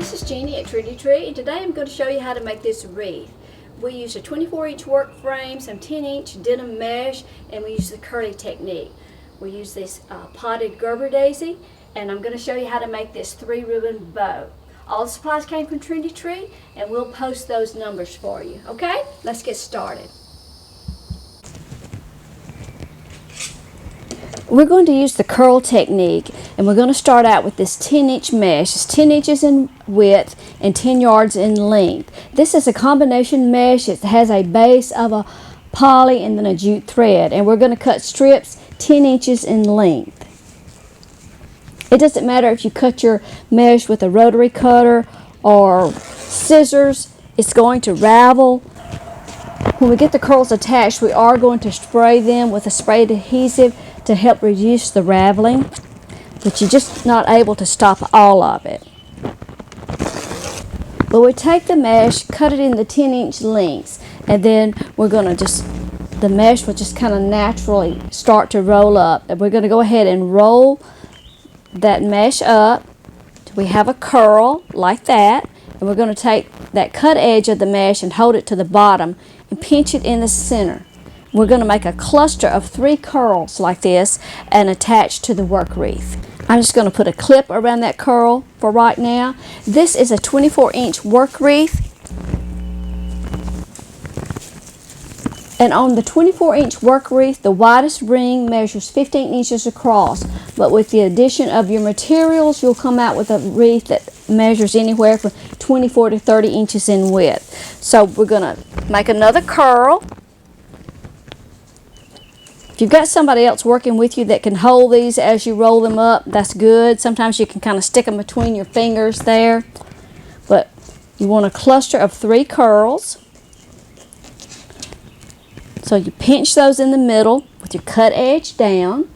this is Jeannie at Trendy, and today I'm going to show you how to make this wreath. We use a 24-inch work frame, some 10-inch denim mesh, and we use the curly technique. We use this potted Gerber daisy, and I'm going to show you how to make this 3-ribbon bow. All the supplies came from Trendy, and we'll post those numbers for you. Okay, let's get started. We're going to use the curl technique, and we're going to start out with this 10-inch mesh. It's 10 inches in width and 10 yards in length. This is a combination mesh. It has a base of a poly and then a jute thread, and we're going to cut strips 10 inches in length. It doesn't matter if you cut your mesh with a rotary cutter or scissors, it's going to ravel. When we get the curls attached, we are going to spray them with a sprayed adhesive to help reduce the raveling, but you're just not able to stop all of it. But we take the mesh, cut it in the 10-inch lengths, and then we're going to the mesh will just kind of naturally start to roll up. And we're going to go ahead and roll that mesh up till we have a curl like that, and we're going to take that cut edge of the mesh and hold it to the bottom and pinch it in the center. We're going to make a cluster of 3 curls like this and attach to the work wreath. I'm just going to put a clip around that curl for right now. This is a 24-inch work wreath. And on the 24-inch work wreath, the widest ring measures 15 inches across. But with the addition of your materials, you'll come out with a wreath that measures anywhere from 24 to 30 inches in width. So we're going to make another curl. If you've got somebody else working with you that can hold these as you roll them up, that's good. Sometimes you can kind of stick them between your fingers there. But you want a cluster of 3 curls. So you pinch those in the middle with your cut edge down.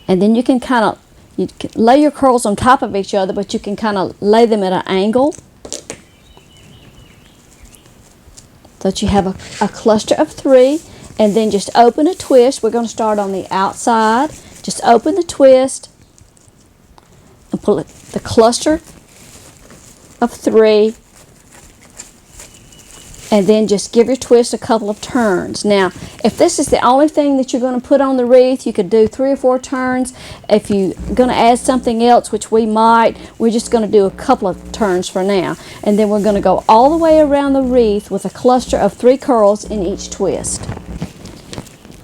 And then you can kind of lay your curls on top of each other, but you can kind of lay them at an angle so that you have a cluster of 3. And then just open a twist. We're going to start on the outside. Just open the twist and pull the cluster of 3. And then just give your twist a couple of turns. Now, if this is the only thing that you're going to put on the wreath, you could do 3 or 4 turns. If you're going to add something else, which we might, we're just going to do a couple of turns for now. And then we're going to go all the way around the wreath with a cluster of 3 curls in each twist.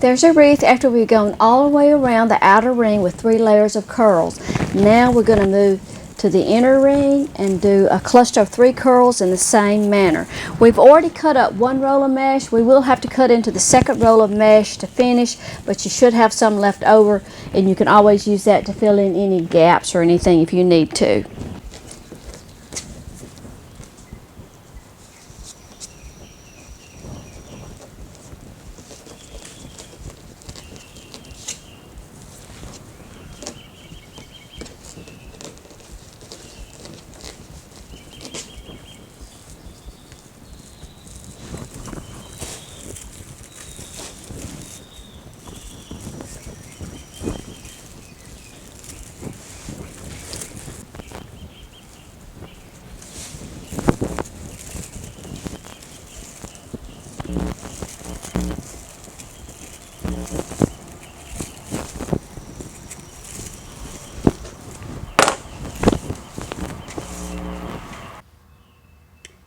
There's a wreath after we've gone all the way around the outer ring with 3 layers of curls. Now we're going to move to the inner ring and do a cluster of 3 curls in the same manner. We've already cut up 1 roll of mesh. We will have to cut into the second roll of mesh to finish, but you should have some left over, and you can always use that to fill in any gaps or anything if you need to.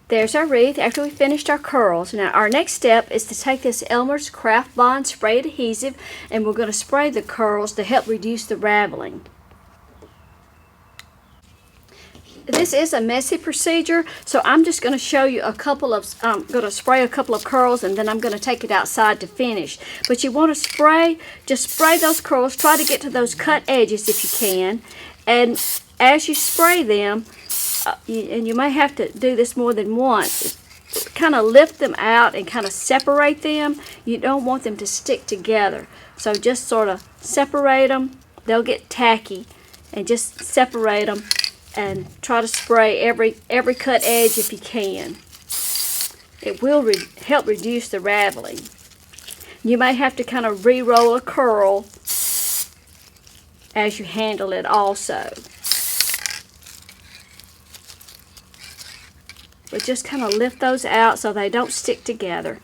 There's our wreath after we finished our curls. Now our next step is to take this Elmer's Craft Bond spray adhesive, and we're going to spray the curls to help reduce the raveling. This is a messy procedure, so I'm just going to show you a couple of, I'm going to spray a couple of curls, and then I'm going to take it outside to finish. But you want to spray, just spray those curls, try to get to those cut edges if you can, and as you spray them, and you may have to do this more than once, kind of lift them out and kind of separate them. You don't want them to stick together, so just sort of separate them. They'll get tacky, and just separate them and try to spray every cut edge if you can. It will help reduce the raveling. You may have to kind of re-roll a curl as you handle it also. but just kind of lift those out so they don't stick together.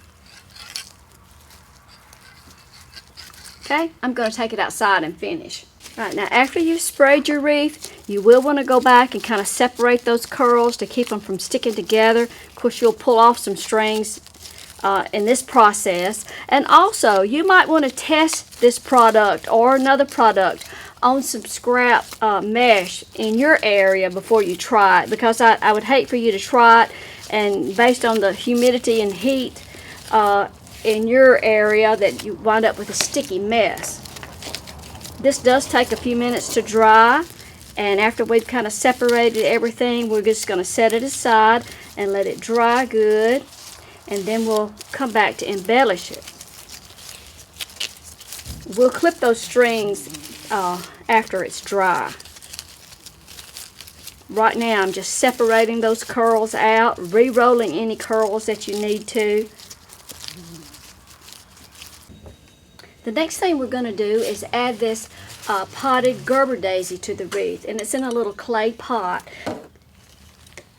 Okay, I'm going to take it outside and finish. All right, now after you've sprayed your wreath, you will want to go back and kind of separate those curls to keep them from sticking together. Of course, you'll pull off some strings in this process. And also, you might want to test this product or another product on some scrap mesh in your area before you try it, because I would hate for you to try it and based on the humidity and heat in your area that you wind up with a sticky mess. This does take a few minutes to dry, and after we've kind of separated everything, we're just going to set it aside and let it dry good, and then we'll come back to embellish it. We'll clip those strings after it's dry. Right now I'm just separating those curls out, re-rolling any curls that you need to. The next thing we're going to do is add this potted Gerber daisy to the wreath, and it's in a little clay pot.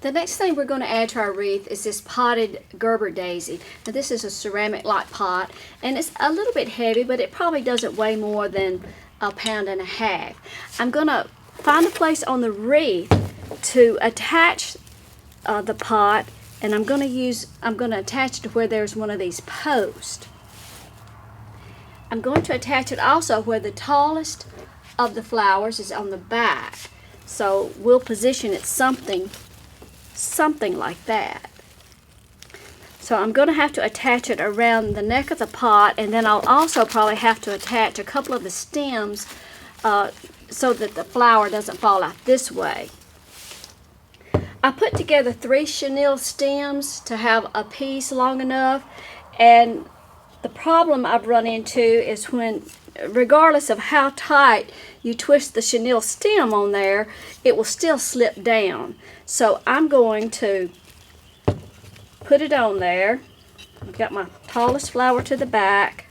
The next thing we're going to add to our wreath is this potted Gerber daisy. Now this is a ceramic-like pot, and it's a little bit heavy, but it probably doesn't weigh more than 1.5 pounds. I'm going to find a place on the wreath to attach the pot, and I'm going to attach it to where there's one of these posts. I'm going to attach it also where the tallest of the flowers is on the back. So we'll position it something like that. So I'm going to have to attach it around the neck of the pot, and then I'll also probably have to attach a couple of the stems so that the flower doesn't fall out this way. I put together 3 chenille stems to have a piece long enough, and the problem I've run into is when, regardless of how tight you twist the chenille stem on there, it will still slip down. So I'm going to put it on there. I've got my tallest flower to the back,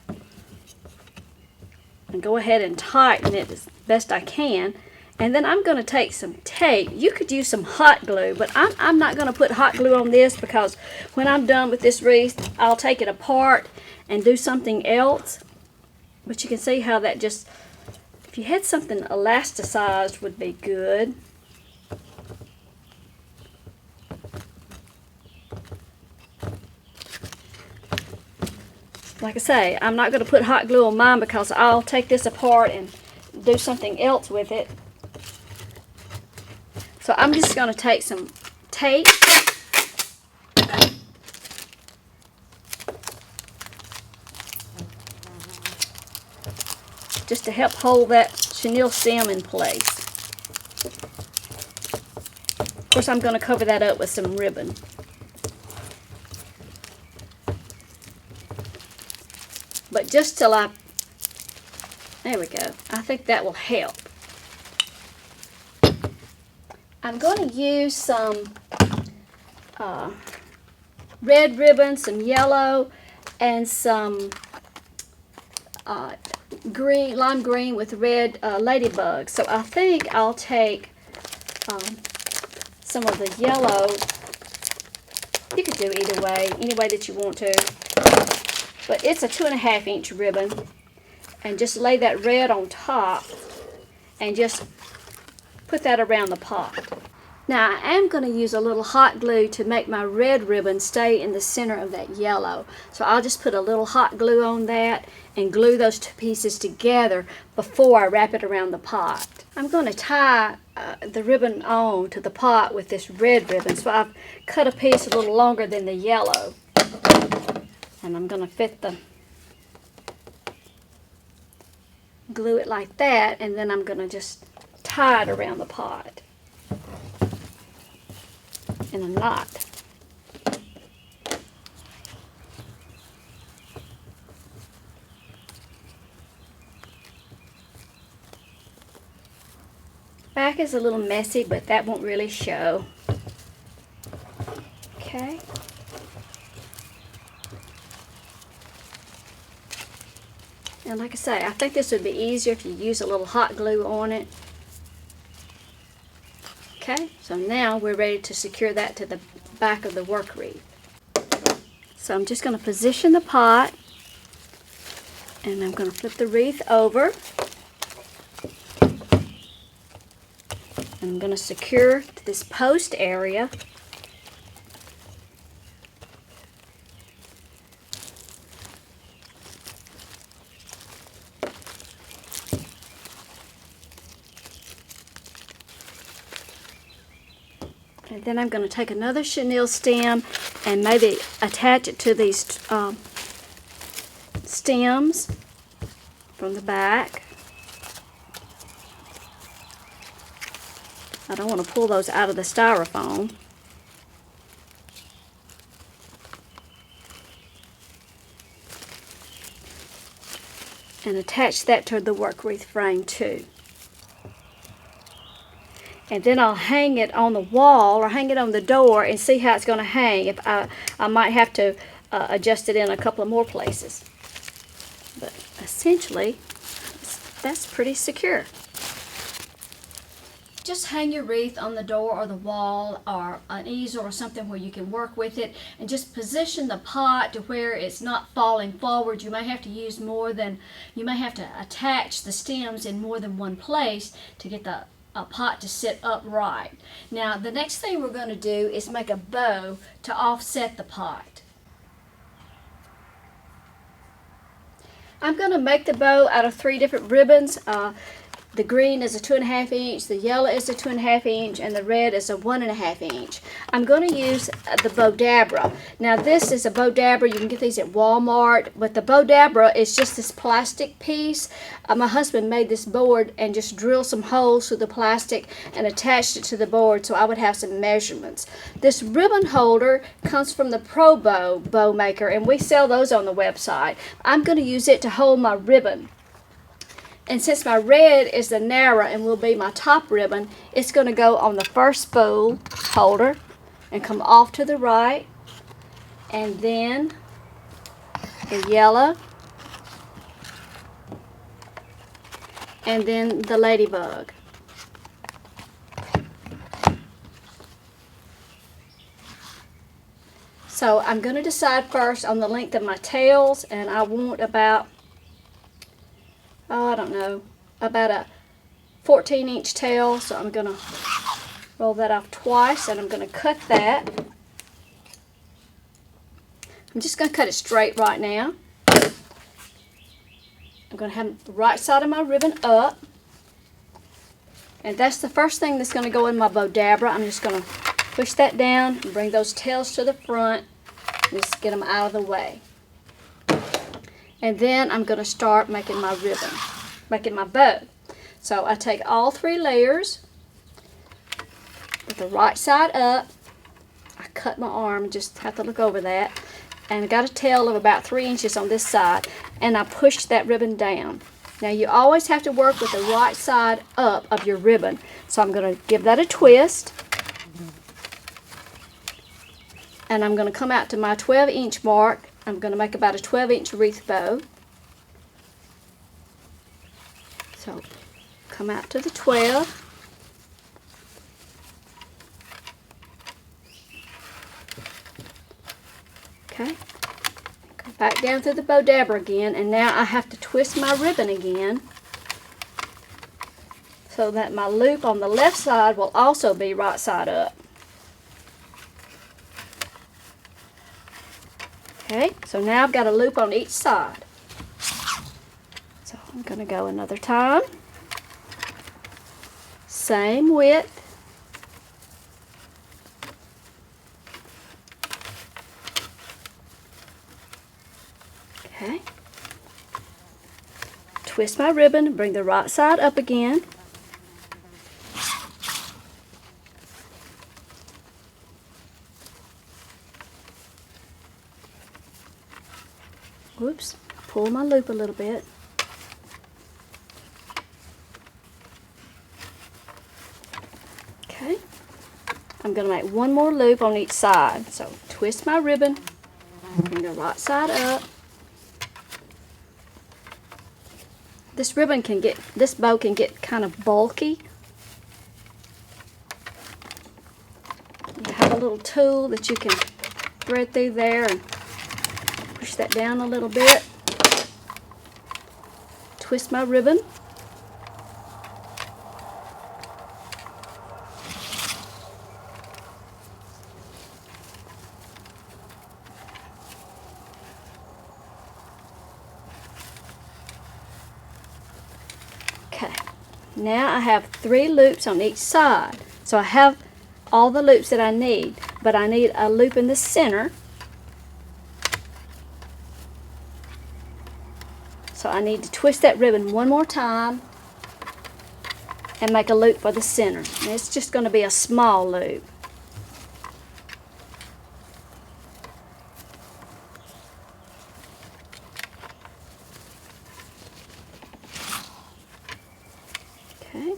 and go ahead and tighten it as best I can. And then I'm going to take some tape. You could use some hot glue, but I'm not going to put hot glue on this, because when I'm done with this wreath, I'll take it apart and do something else. But you can see how that just, if you had something elasticized, would be good. Like I say, I'm not going to put hot glue on mine, because I'll take this apart and do something else with it. So I'm just going to take some tape just to help hold that chenille stem in place. Of course, I'm going to cover that up with some ribbon. But just till there we go. I think that will help. I'm going to use some red ribbon, some yellow, and some green, lime green with red ladybugs. So I think I'll take some of the yellow. You could do either way, any way that you want to. But it's a 2.5 inch ribbon. And just lay that red on top and just put that around the pot. Now I am going to use a little hot glue to make my red ribbon stay in the center of that yellow. So I'll just put a little hot glue on that and glue those 2 pieces together before I wrap it around the pot. I'm going to tie the ribbon on to the pot with this red ribbon. So I've cut a piece a little longer than the yellow. And I'm going to fit the glue it like that, and then I'm going to just tie it around the pot in a knot. Back is a little messy, but that won't really show. Okay. And like I say, I think this would be easier if you use a little hot glue on it. Okay, so now we're ready to secure that to the back of the work wreath. So I'm just going to position the pot, and I'm going to flip the wreath over. I'm going to secure this post area. And then I'm going to take another chenille stem and maybe attach it to these stems from the back. I don't want to pull those out of the styrofoam. And attach that to the work wreath frame too. And then I'll hang it on the wall or hang it on the door and see how it's going to hang. If I might have to adjust it in a couple of more places. But essentially, that's pretty secure. Just hang your wreath on the door or the wall or an easel or something where you can work with it, and just position the pot to where it's not falling forward. You may have to use you may have to attach the stems in more than one place to get the pot to sit upright. Now the next thing we're going to do is make a bow to offset the pot. I'm going to make the bow out of 3 different ribbons. The green is a 2.5 inch, the yellow is a 2.5 inch, and the red is a 1.5 inch. I'm going to use the Gebera. Now this is a Gebera. You can get these at Walmart, but the Gebera is just this plastic piece. My husband made this board and just drilled some holes through the plastic and attached it to the board so I would have some measurements. This ribbon holder comes from the Pro bow maker, and we sell those on the website. I'm going to use it to hold my ribbon. And since my red is the narrow and will be my top ribbon, it's going to go on the first spool holder and come off to the right. And then the yellow. And then the ladybug. So I'm going to decide first on the length of my tails, and I want about, I don't know, about a 14-inch tail. So I'm going to roll that off twice, and I'm going to cut that. I'm just going to cut it straight right now. I'm going to have the right side of my ribbon up. And that's the first thing that's going to go in my Gebera. I'm just going to push that down and bring those tails to the front. And just get them out of the way. And then I'm going to start making my ribbon, making my bow. So I take all 3 layers with the right side up. I cut my arm, just have to look over that. And I got a tail of about 3 inches on this side, and I pushed that ribbon down. Now you always have to work with the right side up of your ribbon. So I'm going to give that a twist. And I'm going to come out to my 12-inch mark. I'm going to make about a 12-inch wreath bow. So come out to the 12. Okay. Go back down to the Gebera again, and now I have to twist my ribbon again so that my loop on the left side will also be right side up. Okay, so now I've got a loop on each side. So I'm going to go another time. Same width. Okay. Twist my ribbon, bring the right side up again. Whoops, pull my loop a little bit. Okay, I'm going to make one more loop on each side. So twist my ribbon, bring the right side up. This bow can get kind of bulky. Have a little tool that you can thread through there and push that down a little bit. Twist my ribbon. Okay, now I have 3 loops on each side. So I have all the loops that I need, but I need a loop in the center. So I need to twist that ribbon one more time and make a loop for the center. And it's just going to be a small loop. Okay.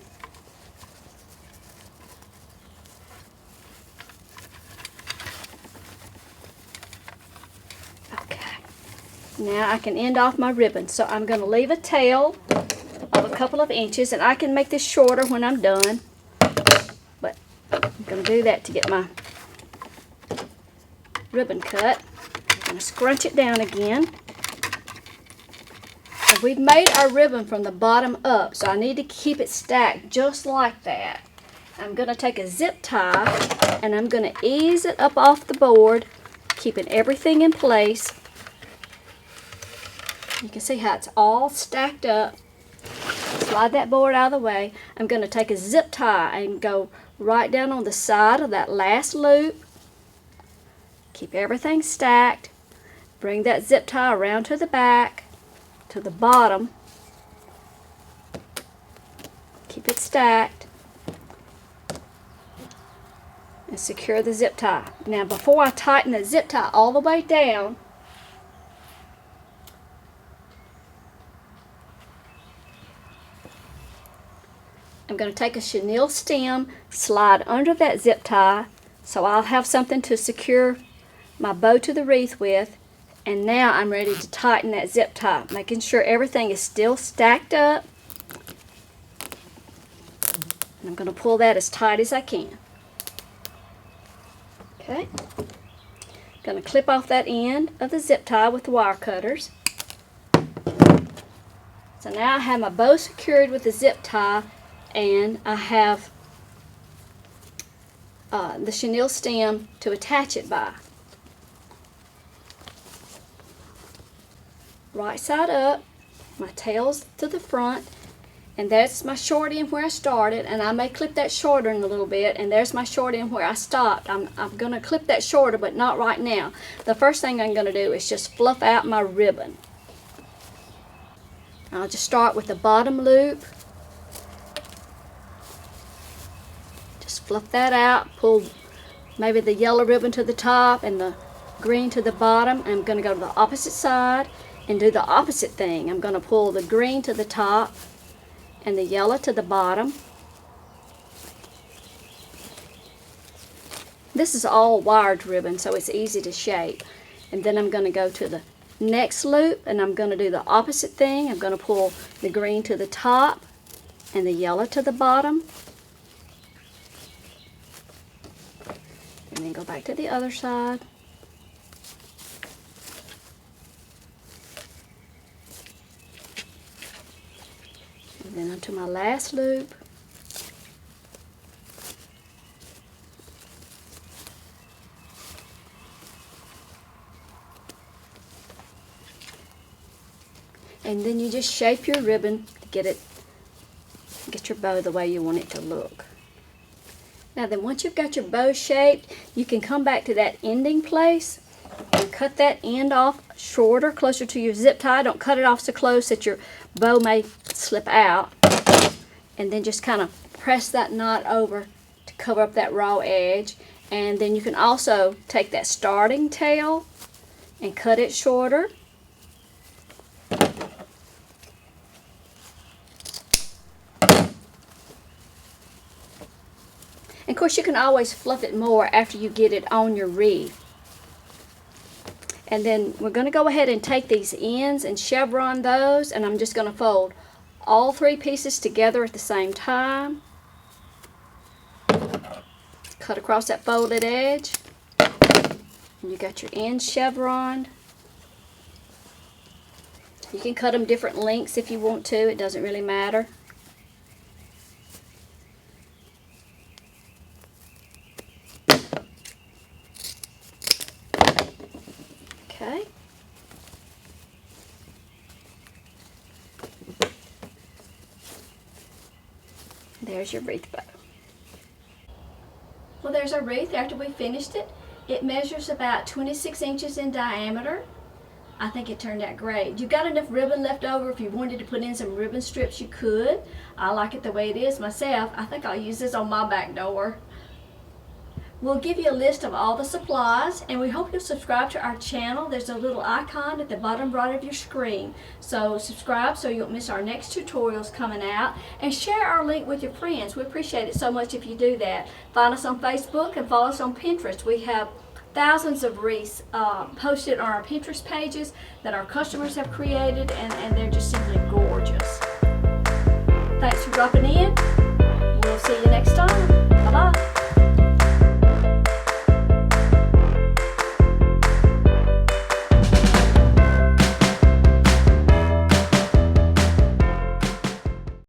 Now I can end off my ribbon. So I'm going to leave a tail of a couple of inches, and I can make this shorter when I'm done. But I'm going to do that to get my ribbon cut. I'm going to scrunch it down again. So we've made our ribbon from the bottom up, so I need to keep it stacked just like that. I'm going to take a zip tie and I'm going to ease it up off the board, keeping everything in place. You can see how it's all stacked up. Slide that board out of the way. I'm going to take a zip tie and go right down on the side of that last loop. Keep everything stacked. Bring that zip tie around to the back, to the bottom. Keep it stacked. And secure the zip tie. Now before I tighten the zip tie all the way down, I'm going to take a chenille stem, slide under that zip tie, so I'll have something to secure my bow to the wreath with. And now I'm ready to tighten that zip tie, making sure everything is still stacked up. And I'm going to pull that as tight as I can. Okay. I'm going to clip off that end of the zip tie with the wire cutters. So now I have my bow secured with the zip tie, and I have the chenille stem to attach it by. Right side up, my tail's to the front, and that's my short end where I started, and I may clip that shorter in a little bit, and there's my short end where I stopped. I'm going to clip that shorter, but not right now. The first thing I'm going to do is just fluff out my ribbon. I'll just start with the bottom loop. Just fluff that out, pull maybe the yellow ribbon to the top and the green to the bottom. I'm going to go to the opposite side and do the opposite thing. I'm going to pull the green to the top and the yellow to the bottom. This is all wired ribbon, so it's easy to shape. And then I'm going to go to the next loop and I'm going to do the opposite thing. I'm going to pull the green to the top and the yellow to the bottom. And then go back to the other side. And then onto my last loop. And then you just shape your ribbon to get your bow the way you want it to look. Now then, once you've got your bow shaped, you can come back to that ending place and cut that end off shorter, closer to your zip tie. Don't cut it off so close that your bow may slip out. And then just kind of press that knot over to cover up that raw edge. And then you can also take that starting tail and cut it shorter. And of course, you can always fluff it more after you get it on your wreath. And then we're going to go ahead and take these ends and chevron those, and I'm just going to fold all 3 pieces together at the same time. Cut across that folded edge. And you got your ends chevroned. You can cut them different lengths if you want to. It doesn't really matter. Okay. There's your wreath bow. Well, there's our wreath after we finished it. It measures about 26 inches in diameter. I think it turned out great. You've got enough ribbon left over. If you wanted to put in some ribbon strips, you could. I like it the way it is myself. I think I'll use this on my back door. We'll give you a list of all the supplies, and we hope you'll subscribe to our channel. There's a little icon at the bottom right of your screen. So subscribe so you won't miss our next tutorials coming out, and share our link with your friends. We appreciate it so much if you do that. Find us on Facebook and follow us on Pinterest. We have thousands of wreaths posted on our Pinterest pages that our customers have created, and they're just simply gorgeous. Thanks for dropping in. We'll see you next time. Bye-bye.